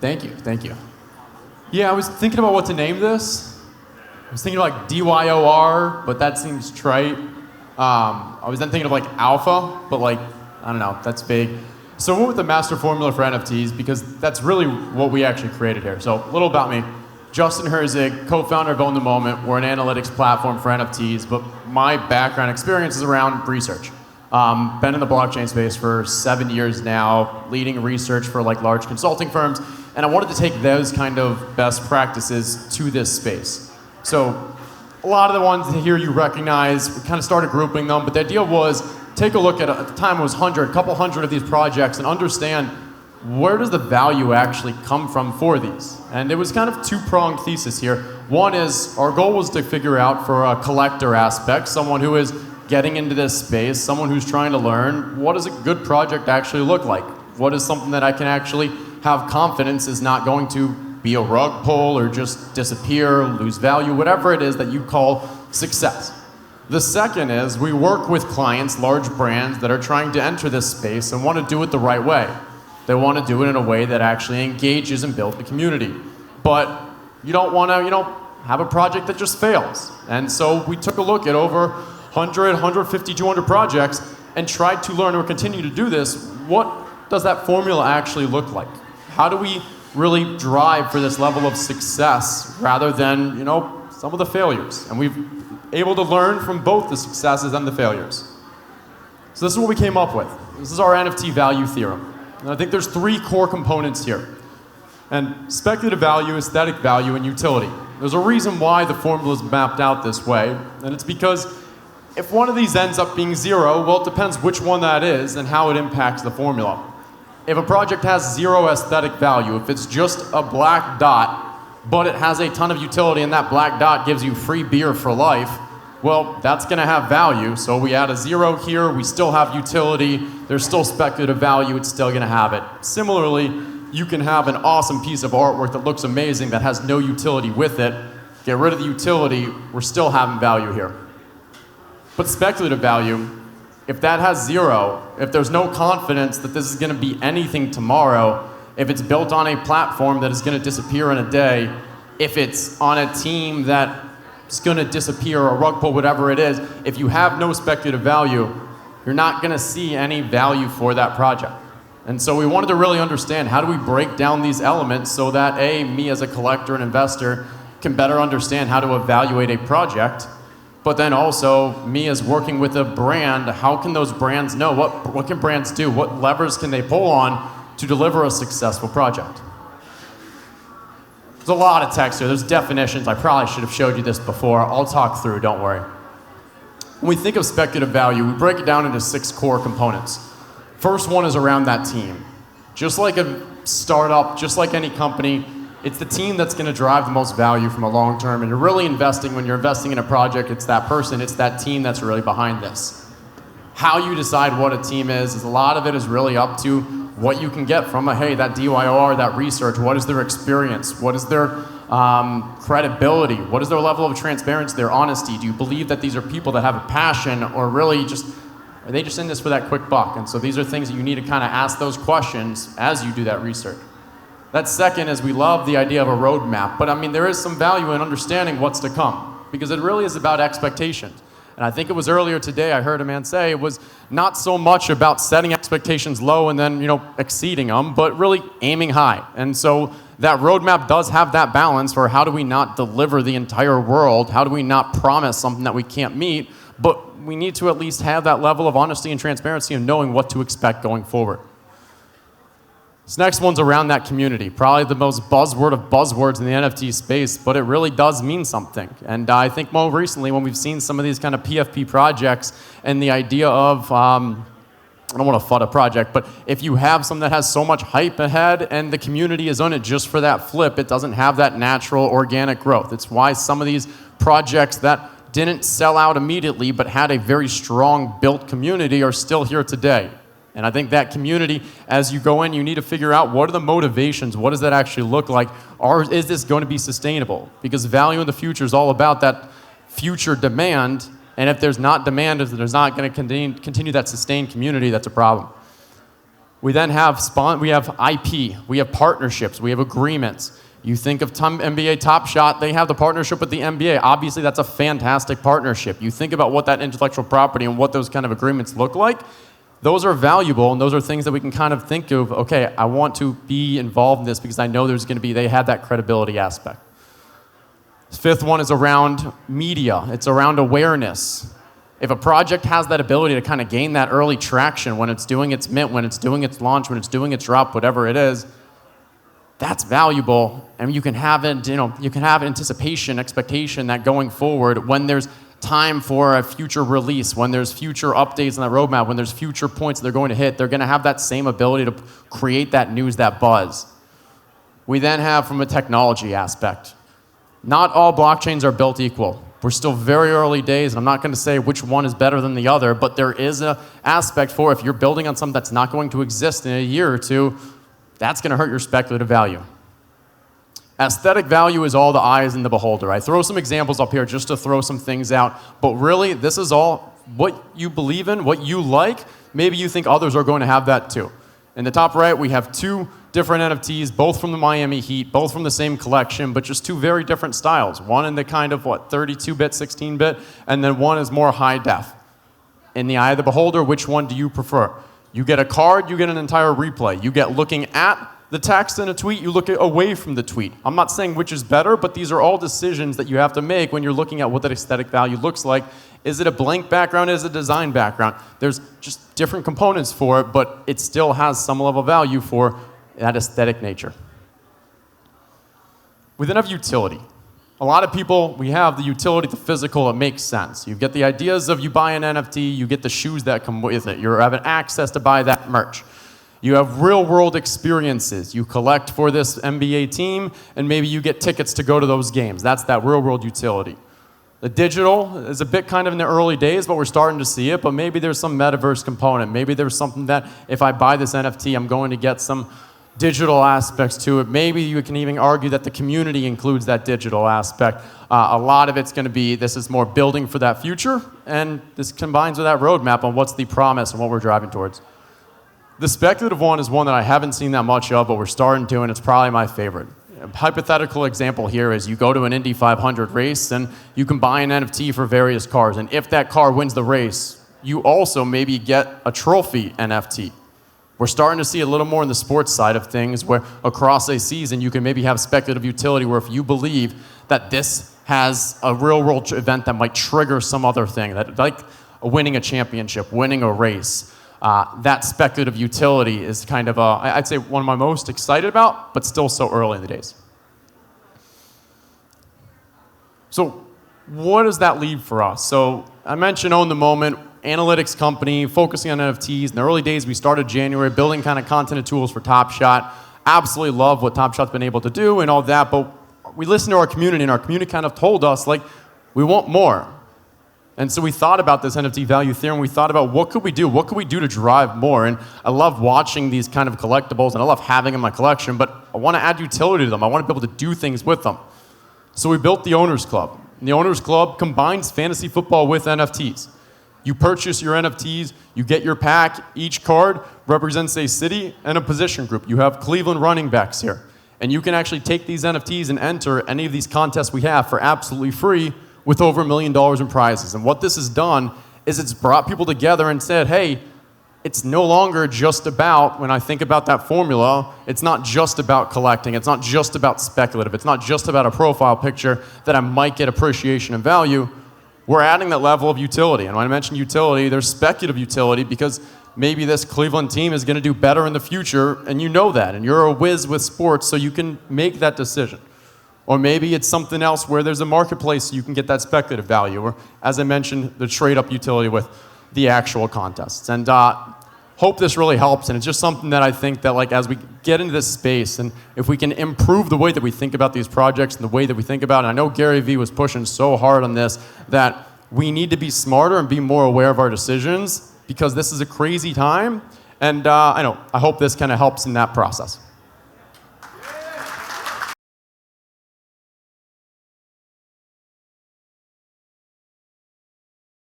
Thank you, thank you. Yeah, I was thinking about what to name this. I was thinking like DYOR, but that seems trite. I was then thinking of like alpha, but like, I don't know, that's big. So I went with the master formula for NFTs because that's really what we actually created here. So a little about me. Justin Herzig, co-founder of Own the Moment. We're an analytics platform for NFTs, but my background experience is around research. Been in the blockchain space for 7 years now, leading research for like large consulting firms, and I wanted to take those kind of best practices to this space. So a lot of the ones here you recognize, we kind of started grouping them, but the idea was take a look at the time it was a couple hundred of these projects and understand where does the value actually come from for these? And it was kind of two-pronged thesis here. One is our goal was to figure out for a collector aspect, someone who is getting into this space, someone who's trying to learn, what does a good project actually look like? What is something that I can actually have confidence is not going to be a rug pull or just disappear, lose value, whatever it is that you call success. The second is we work with clients, large brands that are trying to enter this space and want to do it the right way. They want to do it in a way that actually engages and builds the community. But you don't want to, have a project that just fails. And so we took a look at over 100, 150, 200 projects and tried to learn or continue to do this. What does that formula actually look like? How do we really drive for this level of success rather than, some of the failures? And we've able to learn from both the successes and the failures. So this is what we came up with. This is our NFT value theorem. And I think there's three core components here. And speculative value, aesthetic value, and utility. There's a reason why the formula is mapped out this way, and it's because if one of these ends up being zero, well, it depends which one that is and how it impacts the formula. If a project has zero aesthetic value, if it's just a black dot, but it has a ton of utility and that black dot gives you free beer for life, well, that's going to have value. So we add a zero here, we still have utility, there's still speculative value, it's still going to have it. Similarly, you can have an awesome piece of artwork that looks amazing that has no utility with it. Get rid of the utility, we're still having value here. But speculative value, if that has zero, if there's no confidence that this is going to be anything tomorrow, if it's built on a platform that is going to disappear in a day, if it's on a team that is going to disappear, or a rug pull, whatever it is, if you have no speculative value, you're not going to see any value for that project. And so we wanted to really understand how do we break down these elements so that me as a collector and investor can better understand how to evaluate a project, but then also me as working with a brand, how can those brands know, what can brands do, what levers can they pull on to deliver a successful project? There's a lot of text here, there's definitions, I probably should have showed you this before, I'll talk through, don't worry. When we think of speculative value, we break it down into 6 core components. First one is around that team. Just like a startup, just like any company, it's the team that's going to drive the most value from a long term. And you're really investing, when you're investing in a project, it's that person, it's that team that's really behind this. How you decide what a team is a lot of it is really up to what you can get from that DYOR, that research. What is their experience? What is their credibility? What is their level of transparency, their honesty? Do you believe that these are people that have a passion, or really are they just in this for that quick buck? And so these are things that you need to kind of ask those questions as you do that research. That second is we love the idea of a roadmap, but there is some value in understanding what's to come, because it really is about expectations. And I think it was earlier today I heard a man say it was not so much about setting expectations low and then exceeding them, but really aiming high. And so that roadmap does have that balance for how do we not deliver the entire world, how do we not promise something that we can't meet, but we need to at least have that level of honesty and transparency and knowing what to expect going forward. This next one's around that community, probably the most buzzword of buzzwords in the NFT space, but it really does mean something. And I think more recently when we've seen some of these kind of PFP projects and the idea of, I don't want to FUD a project, but if you have something that has so much hype ahead and the community is on it just for that flip, it doesn't have that natural organic growth. It's why some of these projects that didn't sell out immediately but had a very strong built community are still here today. And I think that community, as you go in, you need to figure out what are the motivations, what does that actually look like, or is this going to be sustainable? Because value in the future is all about that future demand, and if there's not demand, if there's not going to continue that sustained community, that's a problem. We then have we have IP, we have partnerships, we have agreements. You think of NBA Top Shot, they have the partnership with the NBA. Obviously, that's a fantastic partnership. You think about what that intellectual property and what those kind of agreements look like, those are valuable, and those are things that we can kind of think of, okay, I want to be involved in this because I know there's going to be, they have that credibility aspect. The fifth one is around media. It's around awareness. If a project has that ability to kind of gain that early traction when it's doing its mint, when it's doing its launch, when it's doing its drop, whatever it is, that's valuable. And you can have it, you can have anticipation, expectation that going forward, when there's time for a future release, when there's future updates on that roadmap, when there's future points they're going to hit, they're going to have that same ability to create that news, that buzz. We then have from a technology aspect. Not all blockchains are built equal. We're still very early days, and I'm not going to say which one is better than the other, but there is an aspect for if you're building on something that's not going to exist in a year or two, that's going to hurt your speculative value. Aesthetic value is all the eyes in the beholder. I throw some examples up here just to throw some things out, but really, this is all what you believe in, what you like. Maybe you think others are going to have that too. In the top right, we have two different NFTs, both from the Miami Heat, both from the same collection, but just two very different styles. One in the kind of, 32-bit, 16-bit, and then one is more high def. In the eye of the beholder, which one do you prefer? You get a card, you get an entire replay. You get looking at the text in a tweet, you look away from the tweet. I'm not saying which is better, but these are all decisions that you have to make when you're looking at what that aesthetic value looks like. Is it a blank background? Is it a design background? There's just different components for it, but it still has some level of value for that aesthetic nature. We then have utility. A lot of people, we have the utility, the physical, it makes sense. You get the ideas of you buy an NFT, you get the shoes that come with it. You have access to buy that merch. You have real-world experiences. You collect for this NBA team, and maybe you get tickets to go to those games. That's that real-world utility. The digital is a bit kind of in the early days, but we're starting to see it, but maybe there's some metaverse component. Maybe there's something that if I buy this NFT, I'm going to get some digital aspects to it. Maybe you can even argue that the community includes that digital aspect. A lot of it's going to be, this is more building for that future, and this combines with that roadmap on what's the promise and what we're driving towards. The speculative one is one that I haven't seen that much of, but we're starting to, and it's probably my favorite. A hypothetical example here is you go to an Indy 500 race, and you can buy an NFT for various cars, and if that car wins the race, you also maybe get a trophy NFT. We're starting to see a little more in the sports side of things where across a season you can maybe have speculative utility where if you believe that this has a real-world event that might trigger some other thing, that like winning a championship, winning a race, that speculative utility is kind of, I'd say, one of my most excited about, but still so early in the days. So what does that leave for us? So I mentioned Own the Moment, analytics company focusing on NFTs. In the early days, we started January building kind of content and tools for Top Shot. Absolutely love what Top Shot's been able to do and all that, but we listened to our community, and our community kind of told us, like, we want more. And so we thought about this NFT value theorem. We thought about what could we do? What could we do to drive more? And I love watching these kind of collectibles, and I love having them in my collection, but I want to add utility to them. I want to be able to do things with them. So we built the Owners Club. And the Owners Club combines fantasy football with NFTs. You purchase your NFTs, you get your pack. Each card represents a city and a position group. You have Cleveland running backs here. And you can actually take these NFTs and enter any of these contests we have for absolutely free with over $1 million in prizes. And what this has done is it's brought people together and said, hey, it's no longer just about, when I think about that formula, it's not just about collecting, it's not just about speculative, it's not just about a profile picture that I might get appreciation and value. We're adding that level of utility. And when I mention utility, there's speculative utility because maybe this Cleveland team is going to do better in the future, and you know that, and you're a whiz with sports, so you can make that decision. Or maybe it's something else where there's a marketplace so you can get that speculative value, or as I mentioned, the trade-up utility with the actual contests. And hope this really helps, and it's just something that I think that, like, as we get into this space, and if we can improve the way that we think about these projects and the way that we think about it, and I know Gary Vee was pushing so hard on this, that we need to be smarter and be more aware of our decisions, because this is a crazy time, and I hope this kind of helps in that process.